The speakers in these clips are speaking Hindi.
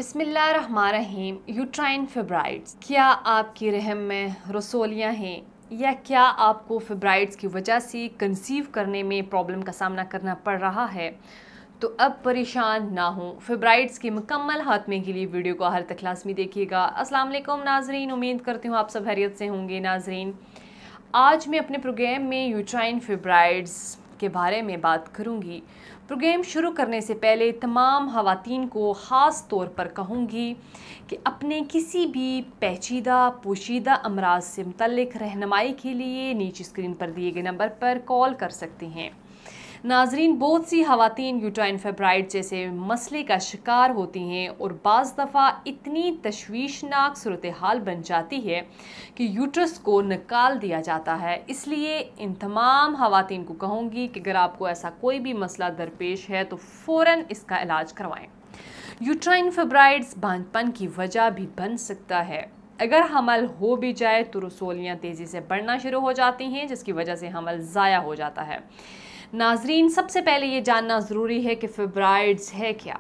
बिस्मिल्लाहिर्रहमानिर्रहीम। यूट्राइन फिब्राइड्स, क्या आपकी रहम में रसोलियाँ हैं या क्या आपको फिब्राइड्स की वजह से कंसीव करने में प्रॉब्लम का सामना करना पड़ रहा है? तो अब परेशान ना हो। फिब्राइड्स के मुकम्मल खात्मे के लिए वीडियो को आखिर तक लाज़मी देखिएगा। अस्सलाम वालेकुम नाजरीन, उम्मीद करती हूँ आप सब खैरियत से होंगे। नाजरीन, आज मैं अपने प्रोग्राम में यूट्राइन फिब्राइड्स के बारे में बात करूंगी। प्रोग्राम शुरू करने से पहले तमाम ख़वातीन को ख़ास तौर पर कहूँगी कि अपने किसी भी पेचीदा पोशीदा अमराज से मुतल्लिक़ रहनुमाई के लिए नीचे स्क्रीन पर दिए गए नंबर पर कॉल कर सकते हैं। नाजरीन, बहुत सी ख़वातीन यूट्राइन फिब्राइड जैसे मसले का शिकार होती हैं और बाज़ दफ़ा इतनी तशवीशनाक सूरत हाल बन जाती है कि यूट्रस को निकाल दिया जाता है। इसलिए इन तमाम ख़वातीन को कहूँगी कि अगर आपको ऐसा कोई भी मसला दरपेश है तो फ़ौरन इसका इलाज करवाएं। यूट्राइन फिब्राइड्स बांझपन की वजह भी बन सकता है। अगर हमल हो भी जाए तो रसोलियाँ तेज़ी से बढ़ना शुरू हो जाती हैं, जिसकी वजह से हमल ज़ाया हो जाता है। नाजरीन, सबसे पहले ये जानना ज़रूरी है कि फिब्राइड्स है क्या।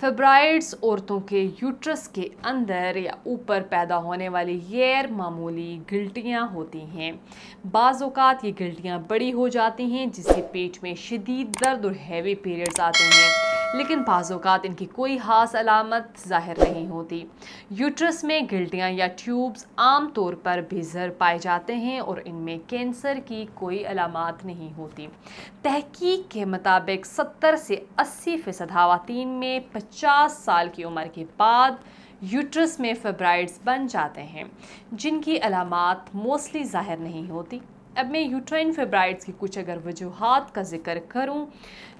फिब्राइड्स औरतों के यूट्रस के अंदर या ऊपर पैदा होने वाली गैर मामूली गिल्टियाँ होती हैं। बाज़ औक़ात ये गिल्टियाँ बड़ी हो जाती हैं जिससे पेट में शदीद दर्द और हैवी पीरियड्स आते हैं, लेकिन बाज़ औक़ात इनकी कोई ख़ास अलामत ज़ाहिर नहीं होती। यूट्रस में गिल्टियाँ या ट्यूब्स आम तौर पर बेज़र पाए जाते हैं और इनमें कैंसर की कोई अलामत नहीं होती। तहकीक के मुताबिक 70 से 80% ख़वातीन में 50 साल की उम्र के बाद यूट्रस में फिब्राइड्स बन जाते हैं, जिनकी अलामत मोस्टली ज़ाहिर नहीं होती। अब मैं यूट्राइन फिब्राइड्स की कुछ अगर वजूहात का जिक्र करूं,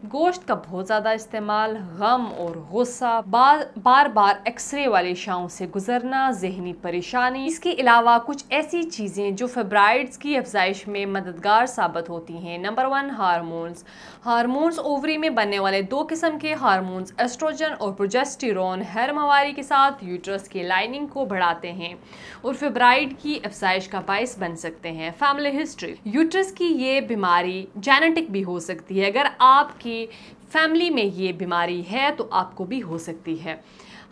गोश्त का बहुत ज़्यादा इस्तेमाल, गम और गुस्सा, बार बार एक्सरे वाले शाओं से गुजरना, जहनी परेशानी, इसके अलावा कुछ ऐसी चीज़ें जो फिब्राइड्स की अफजाइश में मददगार साबित होती हैं। नंबर 1, हार्मोन्स ओवरी में बनने वाले दो किस्म के हार्मोन्स एस्ट्रोजन और प्रोजेस्टेरोन हर माहवारी के साथ यूट्रस की लाइनिंग को बढ़ाते हैं और फिब्राइड की अफजाइश का बायस बन सकते हैं। फैमिली हिस्ट्री, यूट्रस की ये बीमारी जेनेटिक भी हो सकती है। अगर आपकी फैमिली में ये बीमारी है तो आपको भी हो सकती है।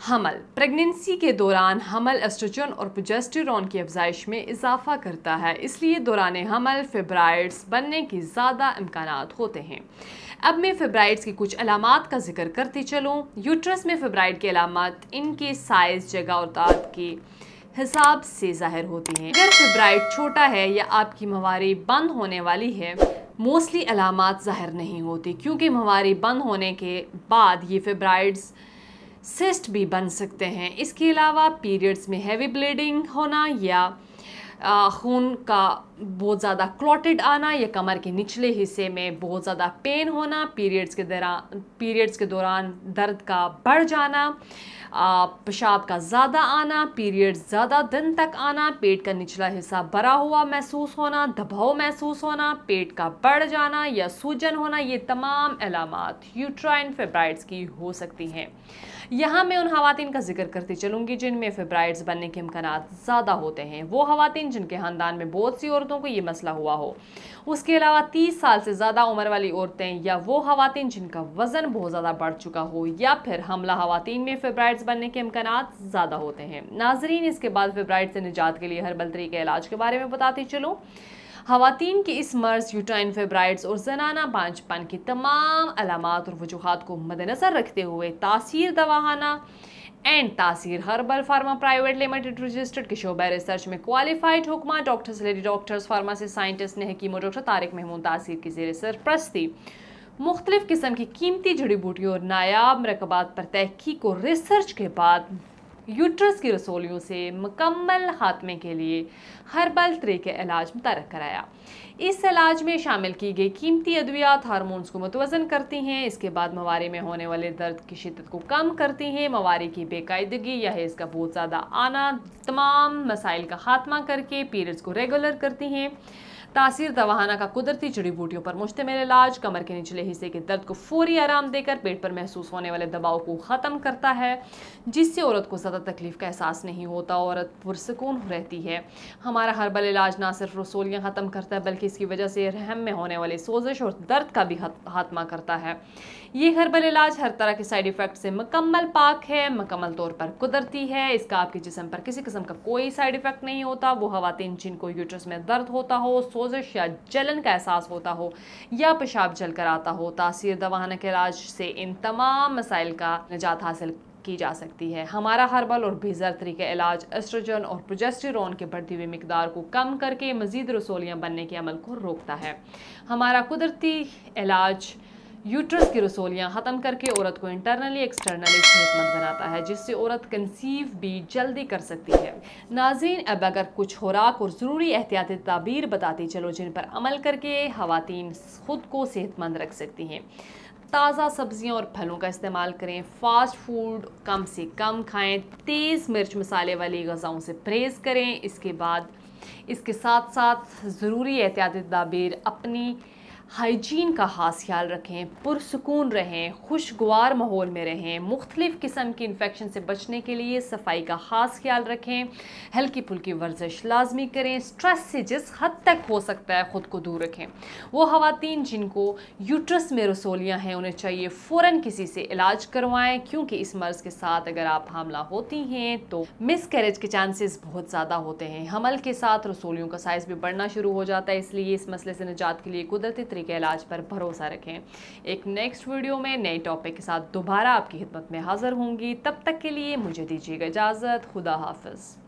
हमल, प्रेगनेंसी के दौरान हमल एस्ट्रोजन और प्रोजेस्टेरोन की अफजाइश में इजाफा करता है, इसलिए दौरान हमल फिब्राइड्स बनने की ज़्यादा इम्कानात होते हैं। अब मैं फिब्राइड्स की कुछ अलामात का जिक्र करती चलूँ। यूट्रस में फिब्राइड की अलामत इनके साइज़, जगह और तादाद के हिसाब से ज़ाहिर होती हैं। अगर फिब्राइड छोटा है या आपकी माहवारी बंद होने वाली है, मोस्टली अलामत ज़ाहिर नहीं होती, क्योंकि माहवारी बंद होने के बाद ये फिब्राइड्स सिस्ट भी बन सकते हैं। इसके अलावा पीरियड्स में हैवी ब्लीडिंग होना या खून का बहुत ज़्यादा क्लॉटेड आना या कमर के निचले हिस्से में बहुत ज़्यादा पेन होना, पीरियड्स के दौरान दर्द का बढ़ जाना, पेशाब का ज़्यादा आना, पीरियड्स ज़्यादा दिन तक आना, पेट का निचला हिस्सा भरा हुआ महसूस होना, दबाव महसूस होना, पेट का बढ़ जाना या सूजन होना, ये तमाम अलामत यूट्राइन फिब्राइड्स की हो सकती हैं। यहाँ मैं उन ख़वातीन का जिक्र करती चलूँगी जिनमें फिब्राइड्स बनने के इम्कानात ज़्यादा होते हैं। वो ख़वातीन जिनके ख़ानदान में बहुत सी औरतों को ये मसला हुआ हो। उसके अलावा 30 साल से ज़्यादा उम्र वाली औरतें या वो ख़वातीन जिनका वज़न बहुत ज़्यादा बढ़ चुका हो या फिर हमला ख़वातीन में फिब्राइड्स बनने के इम्कानात ज़्यादा होते हैं। नाजरीन, इसके बाद फिब्राइड से निजात के लिए हर्बल तरीके इलाज के बारे में बताती चलूँ। ख़वातीन के इस मर्ज़ यूट्राइन फिब्राइड्स और ज़नाना बांझपन की तमाम अलामात और वजूहात को मद्देनज़र रखते हुए तासीर दवाखाना एंड तासीर herbal pharma private limited registered के शोबा रिसर्च में क्वालिफाइड हुक्मा doctors, lady doctors, pharmacist, scientist ने हकीम डॉक्टर तारिक महमूद तासीर की ज़ेर सरपरस्ती मुख्तलिफ किस्म की कीमती जड़ी बूटियों और नायाब मरकबात पर तहकीक और रिसर्च के बाद यूट्रस की रसोलियों से मुकम्मल खात्मे के लिए हर्बल तरीके इलाज मुतरक कराया। इस इलाज में शामिल की गई कीमती अद्वियात हार्मोन्स को मुतवज़न करती हैं, इसके बाद मवारी में होने वाले दर्द की शिद्दत को कम करती हैं, मवारी की बेकायदगी या हैज़ का बहुत ज़्यादा आना, तमाम मसाइल का खात्मा करके पीरियड्स को रेगुलर करती हैं, तासीर दवाखाना का कुदरती जड़ी बूटियों पर मुश्तमिल इलाज कमर के निचले हिस्से के दर्द को फौरी आराम देकर पेट पर महसूस होने वाले दबाव को ख़त्म करता है, जिससे औरत को ज़्यादा तकलीफ का एहसास नहीं होता, औरत पुरसकून रहती है। हमारा हर्बल इलाज ना सिर्फ रसोलियाँ ख़त्म करता है बल्कि इसकी वजह से रहम में होने वाले सोजिश और दर्द का भी खात्मा करता है। ये हर्बल इलाज हर तरह के साइड इफ़ेक्ट से मुकम्मल पाक है, मुकम्मल तौर पर कुदरती है। इसका आपके जिस्म पर किसी किस्म का कोई साइड इफ़ेक्ट नहीं होता। वो ख़वातीन जिनको यूट्रस में दर्द होता हो, सोजिश या जलन का एहसास होता हो या पेशाब जल कर आता हो, तासीर दवाखाना के इलाज से इन तमाम मसाइल का निजात हासिल की जा सकती है। हमारा हर्बल और बेहतर तरीका इलाज एस्ट्रोजन और प्रोजेस्टेरोन के बढ़ती हुई मिकदार को कम करके मज़ीद रसोलियाँ बनने के अमल को रोकता है। हमारा कुदरती इलाज यूट्रस की रसोलियाँ ख़त्म करके औरत को इंटरनली एक्सटर्नली सेहतमंद बनाता है, जिससे औरत कंसीव भी जल्दी कर सकती है। नाज़रीन, अब अगर कुछ खुराक और ज़रूरी एहतियाती तदाबीर बताती चलो जिन पर अमल करके ख़वातीन खुद को सेहतमंद रख सकती हैं। ताज़ा सब्जियां और फलों का इस्तेमाल करें, फास्ट फूड कम से कम खाएं, तेज़ मिर्च मसाले वाली ग़िज़ाओं से परहेज़ करें। इसके साथ साथ ज़रूरी एहतियाती तदाबीर अपनी हाइजीन का खास ख्याल रखें, पुरसुकून रहें, खुशगवार माहौल में रहें, मुख्तलिफ़ किस्म की इन्फेक्शन से बचने के लिए सफाई का ख़ास ख्याल रखें, हल्की फुल्की वर्जिश लाजमी करें, स्ट्रेस से जिस हद तक हो सकता है ख़ुद को दूर रखें। वो ख़वातीन जिनको यूट्रस में रसोलियाँ हैं उन्हें चाहिए फ़ौरन किसी से इलाज करवाएं, क्योंकि इस मर्ज़ के साथ अगर आप हामला होती हैं तो मिसकैरेज के चांसेस बहुत ज़्यादा होते हैं। हमल के साथ रसोलियों का साइज़ भी बढ़ना शुरू हो जाता है, इसलिए इस मसले से निजात के लिए कुदरती तरीके इलाज पर भरोसा रखें। एक नेक्स्ट वीडियो में नए टॉपिक के साथ दोबारा आपकी खिदमत में हाजिर होंगी। तब तक के लिए मुझे दीजिएगा इजाज़त। खुदा हाफिज़।